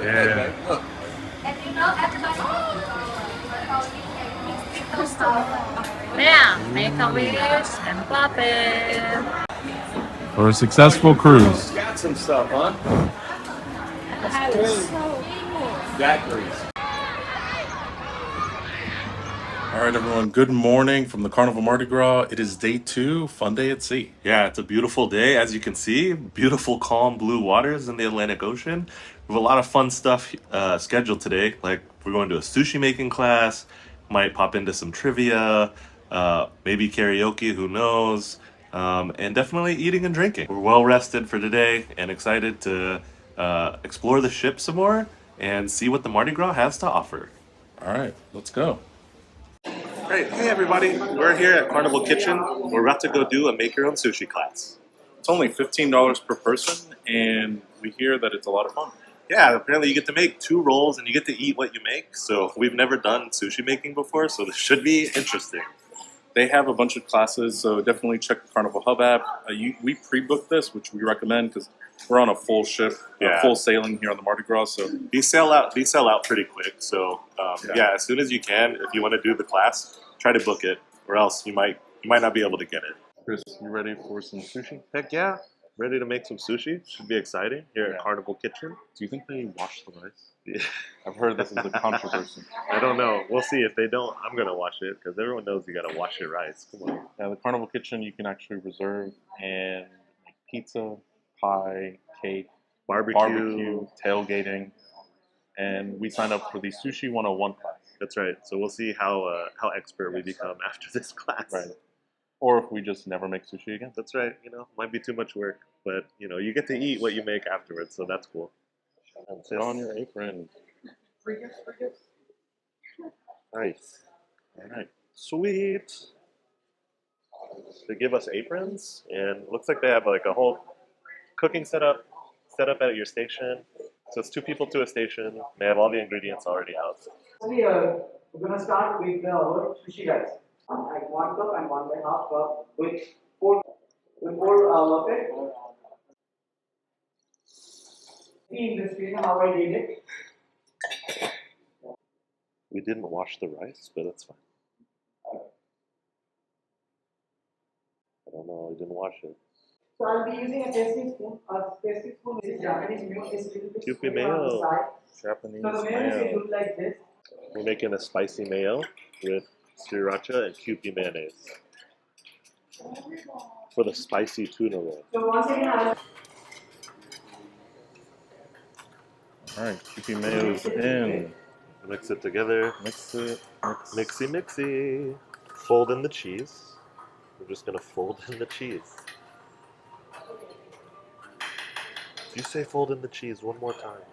Yeah. Look. And you know everybody. Yeah, make a wish and pop it. For a successful cruise. Got some stuff, huh? That is so cool. Daiquiris. All right, everyone. Good morning from the Carnival Mardi Gras. It is day 2, fun day at sea. Yeah, it's a beautiful day, as you can see. Beautiful, calm blue waters in the Atlantic Ocean. We have a lot of fun stuff scheduled today. Like, we're going to a sushi making class, might pop into some trivia, maybe karaoke, who knows, and definitely eating and drinking. We're well rested for today and excited to explore the ship some more and see what the Mardi Gras has to offer. All right, let's go. Great. Hey, everybody. We're here at Carnival Kitchen. We're about to go do a make your own sushi class. It's only $15 per person, and we hear that it's a lot of fun. Yeah, apparently you get to make 2 rolls and you get to eat what you make. So we've never done sushi making before, so this should be interesting. They have a bunch of classes, so definitely check the Carnival Hub app. We pre-booked this, which we recommend because we're on a full ship, Yeah. full sailing here on the Mardi Gras. So These sell out pretty quick. So yeah, as soon as you can, if you want to do the class, try to book it, or else you might not be able to get it. Chris, you ready for some sushi? Heck yeah, ready to make some sushi. Should be exciting here Yeah. at Carnival Kitchen. Do you think they wash the rice? Yeah. I've heard this is a controversy. I don't know. We'll see. If they don't, I'm gonna wash it because everyone knows you gotta wash your rice. Come on. Now, the Carnival Kitchen, you can actually reserve and make pizza, pie, cake, barbecue, tailgating, and we signed up for the Sushi 101 class. That's right. So we'll see how expert we become after this class. Right. Or if we just never make sushi again. That's right. Might be too much work, but you get to eat what you make afterwards, so that's cool. And sit on your apron. Nice. All right. Sweet. They give us aprons, and it looks like they have like a whole cooking setup at your station. So it's 2 people to a station. They have all the ingredients already out. We're gonna start with our sushi rice. Like 1 cup and 1.5 cup with four buffet. See in the screen how I did it. We didn't wash the rice, but that's fine. I don't know. I didn't wash it. So I'll be using a tasting spoon. A tasting spoon is Japanese mayo. Is a little bit Kewpie square on the mayo. side. Japanese So the mayonnaise mayo. is look like this. We're making a spicy mayo with sriracha and Kewpie mayonnaise for the spicy tuna roll. So once again, I'll All right, Kewpie mayo's in. Mix it together. Mix it. Mixy, mixy. Fold in the cheese. We're just gonna fold in the cheese. You say fold in the cheese one more time.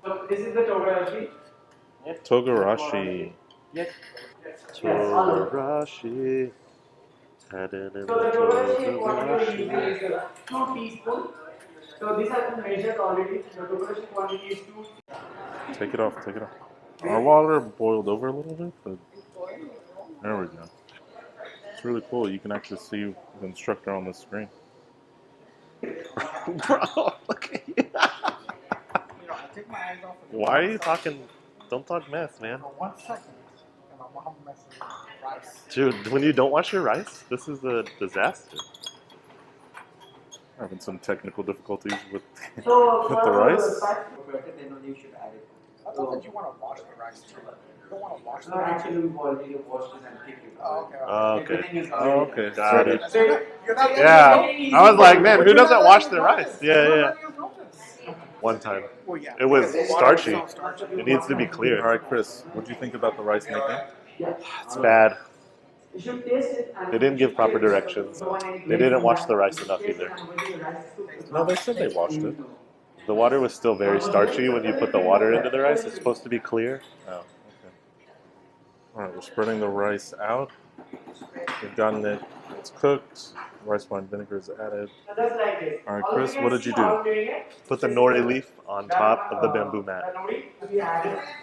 So this is the togarashi. Togarashi. Yes. all of it. Togarashi. Adding in So the the togarashi quantity togarashi. we're using is 2 teaspoons. So this has been measured already. The togarashi quantity is 2. Take it off, take it off. Our water boiled over a little bit, but there we go. It's really cool. You can actually see the instructor on the screen. Bro, look at you. Why are you talking? Don't talk mess, man. 1 second, and I'm not messing with rice. Dude, when you don't wash your rice, this is a disaster. Having some technical difficulties with So with the rice. then you should add it. I thought that you want to wash the rice too. You don't want to wash the No, rice. actually we already washed it and picked it. Oh, okay. Okay. Everything is Oh, already okay. Got it. So you're not Yeah, I was like, man, who doesn't wash their rice? Yeah. One time. Well, yeah. It was Because starchy. water is so starchy. It needs to be All clear. right, Chris, what do you think about the rice making? It's bad. You should taste it and They didn't give proper directions. They didn't wash the rice enough either. No, they said they washed it. The water was still very starchy when you put the water into the rice. It's supposed to be clear. Oh, okay. All right, we're spreading the rice out. We've gotten it. It's cooked. Rice wine vinegar is added. All right, Chris, what did you do? Put the nori leaf on top of the bamboo mat.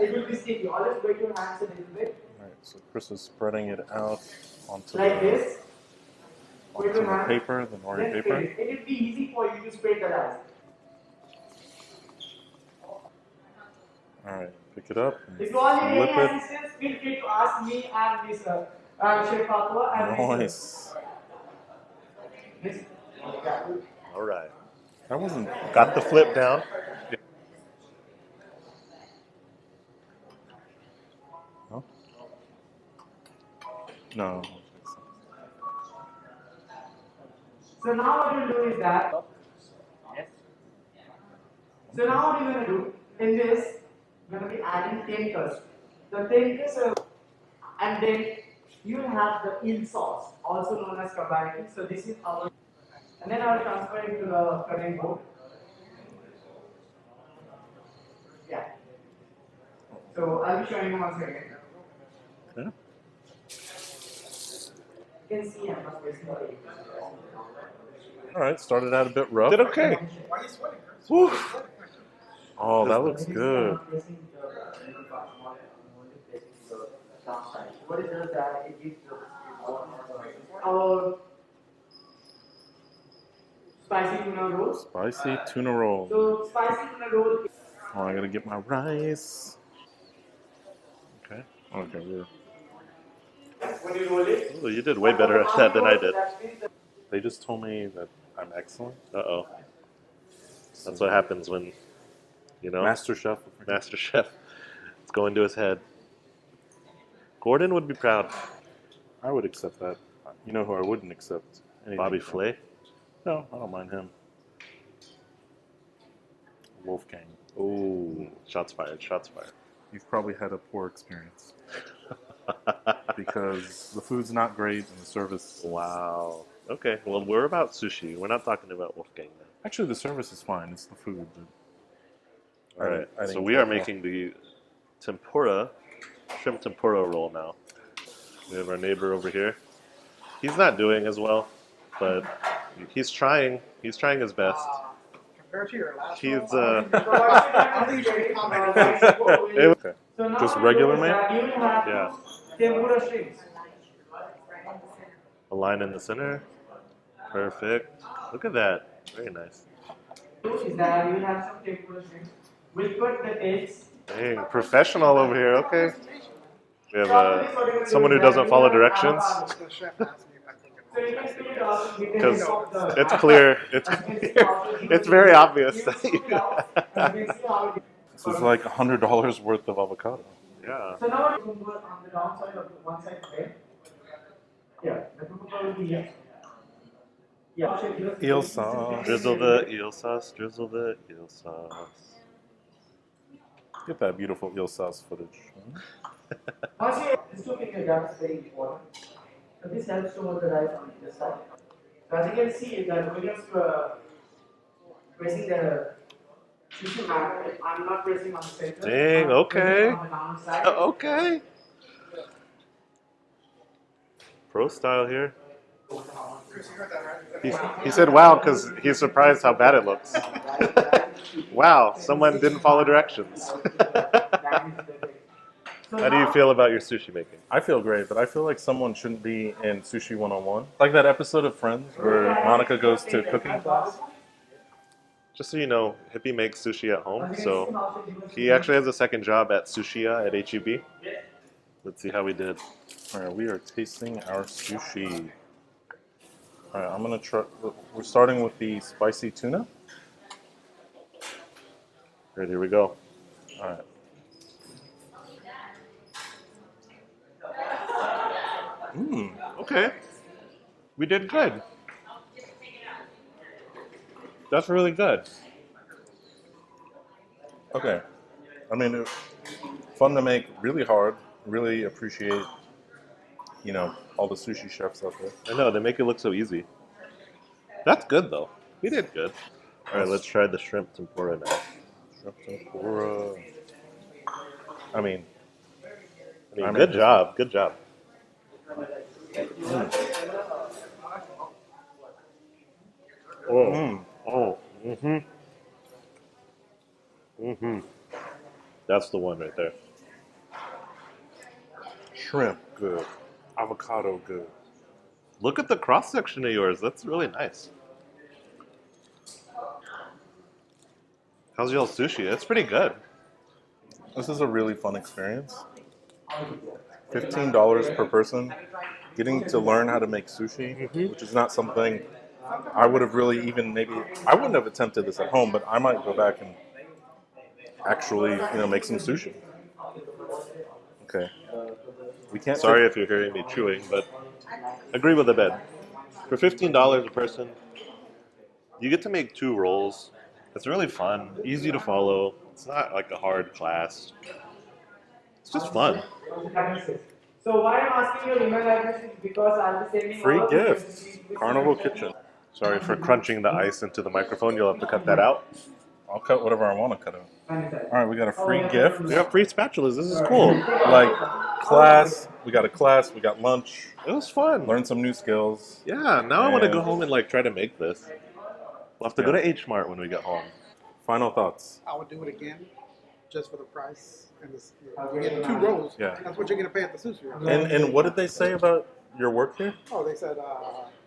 It will be sticky. Always wet your hands a little bit. All right, so Chris is spreading it out onto Like the this. paper, the nori Then paper. spread it. It will be easy for you to spread the rice. All right, pick it up. And If you all need flip any it. assistance, feel free to ask me and Miss Chef Fatwa and Nice. Miss. All right. That wasn't. Got the flip down. No. No. So now what we'll do is that. Yes. So now what we're going to do in this, we're going to be adding tempers. The tempers and then you will have the eel sauce, also known as kabaki. So this is our, and then I will transfer it to the cutting board. Yeah. So I'll be showing you once again. Yeah. You can see I'm not wasting away. All right, started out a bit rough. Did okay. Why are you sweating? Woo. Oh, that looks good. What it does that it gives the spicy tuna roll. Spicy tuna roll. So spicy tuna roll. Oh, I gotta get my rice. Okay. Okay, we're. When you roll it, Oh, you did way better at that than I did. They just told me that I'm excellent. Uh-oh. That's what happens when, Master Chef. Master Chef. It's going to his head. Gordon would be proud. I would accept that. You know who I wouldn't accept? Anything Bobby from. Flay. No, I don't mind him. Wolfgang. Ooh, shots fired, shots fired. You've probably had a poor experience because the food's not great and the service. Wow. Okay, well, we're about sushi. We're not talking about Wolfgang now. Actually, the service is fine. It's the food. All right, I so didn't we care are for. making the tempura, shrimp tempura roll now. We have our neighbor over here. He's not doing as well, but he's trying. He's trying his best. Compared to your last He's one, Okay. Just regular man? Yeah. Tempura shrimps. A line in the center. Perfect. Look at that. Very nice. Is that you will have some tempura shrimps. We'll put the eggs. Dang, professional over here. Okay. We have someone who doesn't follow directions. the chef asked me if I think So you can split it out and Because the it's clear. It's clear. It's very obvious. You can see how it This is like $100 worth of avocado. Yeah. So now on the downside of one side there. Yeah, the cucumber will be here. Yeah. Eel sauce. Drizzle the eel sauce. Drizzle the eel sauce. Get that beautiful eel sauce footage. Once you this two finger gaps is very important. So this helps to hold the rice on this side. So as you can see, that when you're pressing the sushi mat, I'm not pressing on the center. Dang, I'm okay. pressing on the downside. Okay. Pro style here. He said wow because he's surprised how bad it looks. Wow, someone didn't follow directions. How do you feel about your sushi making? I feel great, but I feel like someone shouldn't be in Sushi 101. Like that episode of Friends where Monica goes to cooking class. Just so you know, Hippie makes sushi at home, so he actually has a second job at Sushiya at HEB. Let's see how we did. All right, we are tasting our sushi. All right, I'm gonna try. We're starting with the spicy tuna. All right, here we go. All right. Okay. We did good. That's really good. Okay. I mean, fun to make, really hard. Really appreciate, all the sushi chefs out there. I know, they make it look so easy. That's good, though. We did good. All right, let's try the shrimp tempura now. Shrimp tempura. I mean, Good job. Good job. Oh. That's the one right there. shrimp good, avocado good. Look at the cross section of yours. That's really nice. How's y'all sushi? It's pretty good. This is a really fun experience. $15 per person. Getting to learn how to make sushi, which is not something I would have really even maybe I wouldn't have attempted this at home, but I might go back and actually make some sushi. Okay. We can't. Sorry if you're hearing me chewing, but agree with the bed. For $15 a person, you get to make 2 rolls. It's really fun, easy to follow. It's not like a hard class. It's just fun. So why I'm asking your email address is because I'll be sending Free all the gifts. recipes. Carnival Kitchen. Sorry for crunching the ice into the microphone. You'll have to cut that out. I'll cut whatever I want to cut out. All right, we got a free gift. We got free spatulas. This is cool. Like class. We got a class. We got lunch. It was fun. Learn some new skills. Yeah, now I want to And- go home and like try to make this. We'll have to go to H Mart when we get home. Final thoughts. I would do it again, just for the price. And this, you get 2 rolls. Yeah. That's what you're going to pay at the sushi restaurant. And what did they say about your work here? Oh, they said,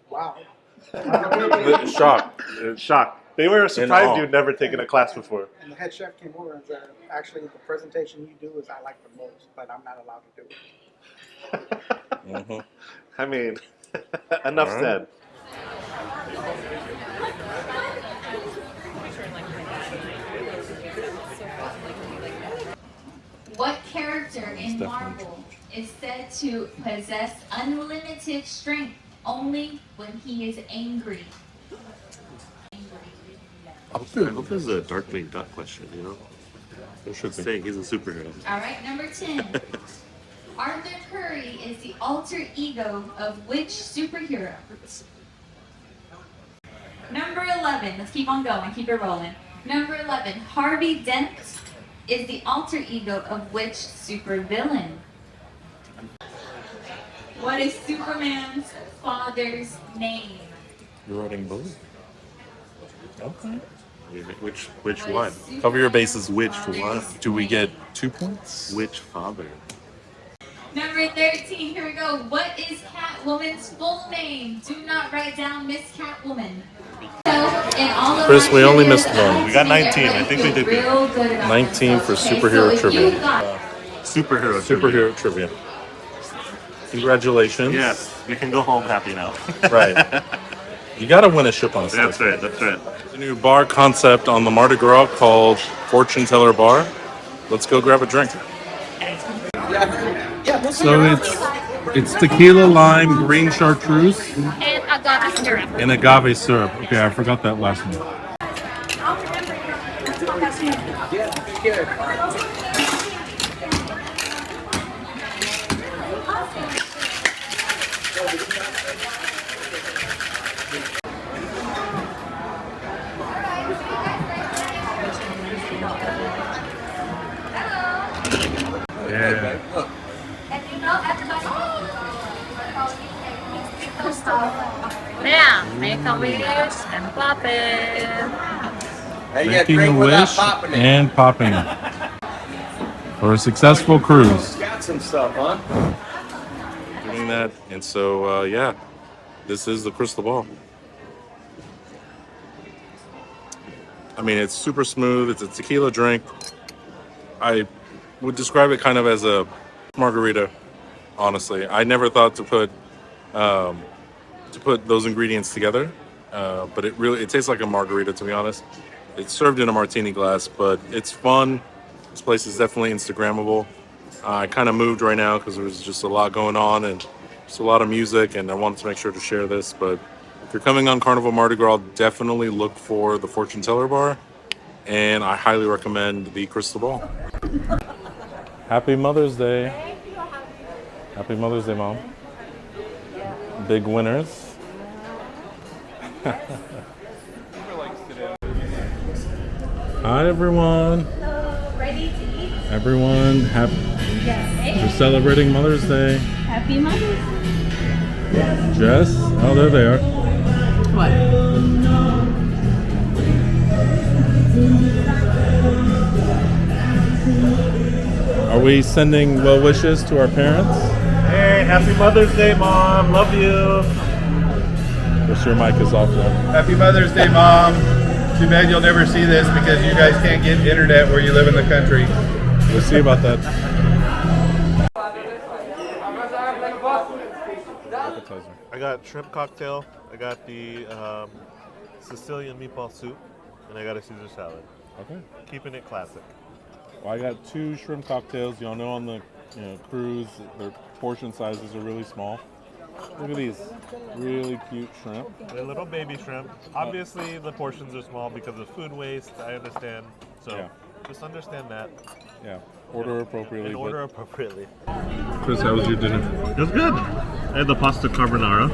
wow. Shocked. Shocked. They were awe. surprised you'd never taken a class before. And the head chef came over and said, actually, the presentation you do is I like the most, but I'm not allowed to do it. Mhm. I mean, enough All right. said. What character in Marvel is said to possess unlimited strength only when he is angry? I hope this is a Darkwing Duck question, you know? It should be. Saying he's a superhero. All right, number 10. Arthur Curry is the alter ego of which superhero? Number 11. Let's keep on going. Keep it rolling. Number 11. Harvey Dent is the alter ego of which supervillain? What is Superman's father's name? You're writing both. Okay. Which What is one? Superman's Cover your bases. Which father's one? Do we get name? 2 points? Which father? Number 13, here we go. What is Catwoman's full name? Do not write down Miss Catwoman. Chris, we only missed one. We got 19. I think we did good. 19 for superhero trivia. Superhero Trivia. Congratulations. Yes, we can go home happy now. Right. You gotta win a ship on a stick. That's right, that's right. A new bar concept on the Mardi Gras called Fortune Teller Bar. Let's go grab a drink. So it's tequila, lime, green chartreuse, And agave syrup. and agave syrup. Okay, I forgot that last one. Yeah. And you know, everybody. Yeah, make a wish and pop it. Making a wish and popping it. For a successful cruise. Got some stuff, huh? Doing that, and so yeah, this is the crystal ball. I mean, it's super smooth. It's a tequila drink. I would describe it kind of as a margarita. Honestly, I never thought to put those ingredients together, but it tastes like a margarita. To be honest, it's served in a martini glass, but it's fun. This place is definitely Instagrammable. I kind of moved right now because there was just a lot going on and just a lot of music, and I wanted to make sure to share this. But if you're coming on Carnival Mardi Gras, definitely look for the Fortune Teller Bar, and I highly recommend the Crystal Ball. Happy Mother's Day. Happy Mother's Day, Mom. Big winners. Hi, everyone. Ready to eat? Everyone, we're celebrating Mother's Day. Happy Mother's Day. Jess? Oh, there they are. What? Are we sending well wishes to our parents? Hey, happy Mother's Day, Mom. Love you. Wish your mic is off though. Happy Mother's Day, Mom. Too bad you'll never see this because you guys can't get internet where you live in the country. We'll see about that. Appetizer. I got shrimp cocktail. I got the Sicilian meatball soup, and I got a Caesar salad. Okay. Keeping it classic. Well, I got 2 shrimp cocktails. Y'all know on the cruise, their portion sizes are really small. Look at these really cute shrimp. They're little baby shrimp. Obviously, the portions are small because of food waste. I understand. So Yeah. just understand that. Yeah, order appropriately. And order appropriately. Chris, how was your dinner? It was good. I had the pasta carbonara,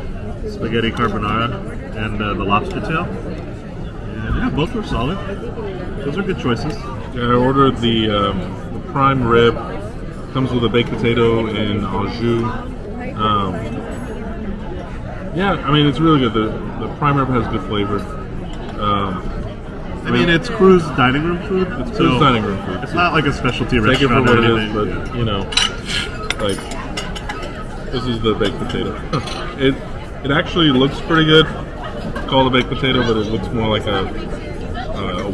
spaghetti carbonara, and the lobster tail. And yeah, both were solid. Those are good choices. Yeah, I ordered the prime rib. Comes with a baked potato and au jus. Yeah, I mean, it's really good. The prime rib has good flavor. I mean, it's cruise dining room food. It's cruise dining room food. It's not like a specialty Take it for restaurant what or it is, anything. but Yeah. you know, like this is the baked potato. It actually looks pretty good. It's called a baked potato, but it looks more like a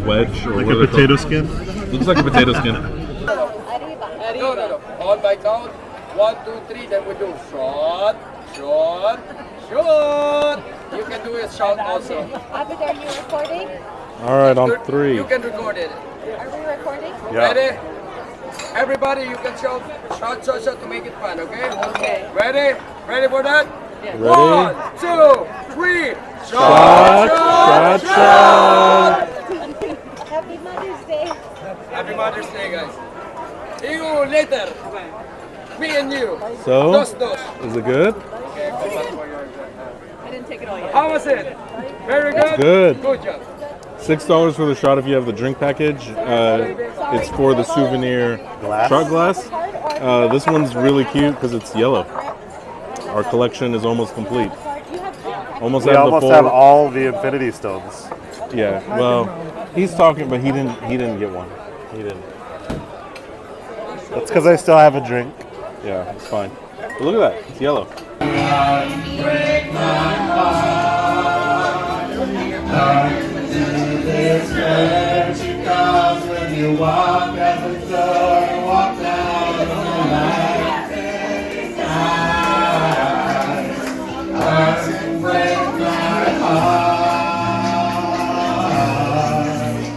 wedge or Like what a are they potato called? skin. Looks like a potato skin. No. All by count. 1, 2, 3. Then we do shot, shot, shot. You can do a shot also. Abid, are you recording? All right, on You 3. can record it. Are we recording? Ready? Everybody, you can shout, shot, shot, shot to make it fun. Okay? Okay. Ready? Ready for that? Yes. Ready? 1, 2, 3. Shot, shot, shot. Happy Mother's Day. Happy Mother's Day, guys. See you later. Me and you. So, Dos, dos. is it good? Okay, come back for your. I didn't take it all yet. How was it? Very good. Good. Good job. $6 for the shot if you have the drink package. It's for the souvenir shot glass. This one's really cute because it's yellow. Our collection is almost complete. Almost We have the almost full. have all the Infinity Stones. Yeah. Well, he's talking, but he didn't get one. He didn't. That's because I still have a drink. Yeah, it's fine. But look at that. It's yellow.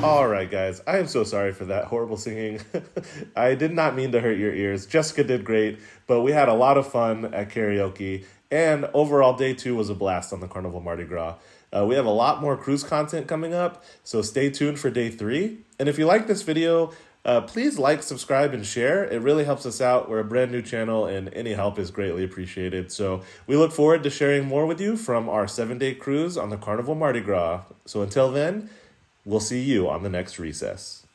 Alright guys, I am so sorry for that horrible singing. I did not mean to hurt your ears. Jessica did great, but we had a lot of fun at karaoke, and overall day 2 was a blast on the Carnival Mardi Gras. We have a lot more cruise content coming up, so stay tuned for day 3. And if you like this video, please like, subscribe, and share. It really helps us out. We're a brand new channel, and any help is greatly appreciated. So we look forward to sharing more with you from our 7-day cruise on the Carnival Mardi Gras. So until then, we'll see you on the next recess.